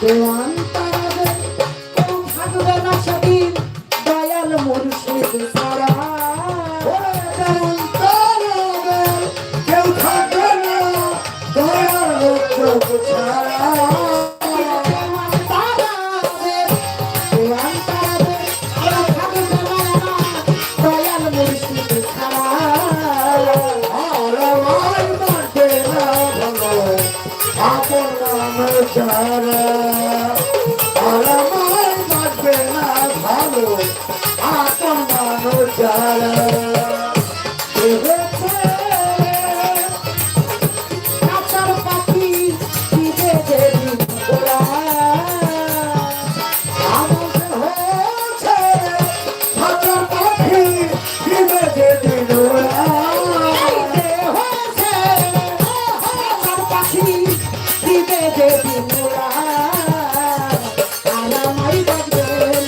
দেওয়ান তারাবে কেউ থাকবে না সেদিন দয়াল মুর্শিদ ছাড়া দেওয়ান তারাবে কেউ থাকবে না দয়াল মুর্শিদ ছাড়া দেওয়ান তারাবে দেওয়ান তারাবে কেউ থাকবে না দয়াল মুর্শিদ ছাড়া আর আমার মাঝে না ভালো আপন নাম ছাড়া আর আমার মাঝে না ভালো আপন নাম ছাড়া কাঁচার পাখি দিবে দেবী ওরা আমাকে হচ্ছে হাজার পাখি দিবে যেদিন ওরা কাঁচার পাখি দিবে দেবী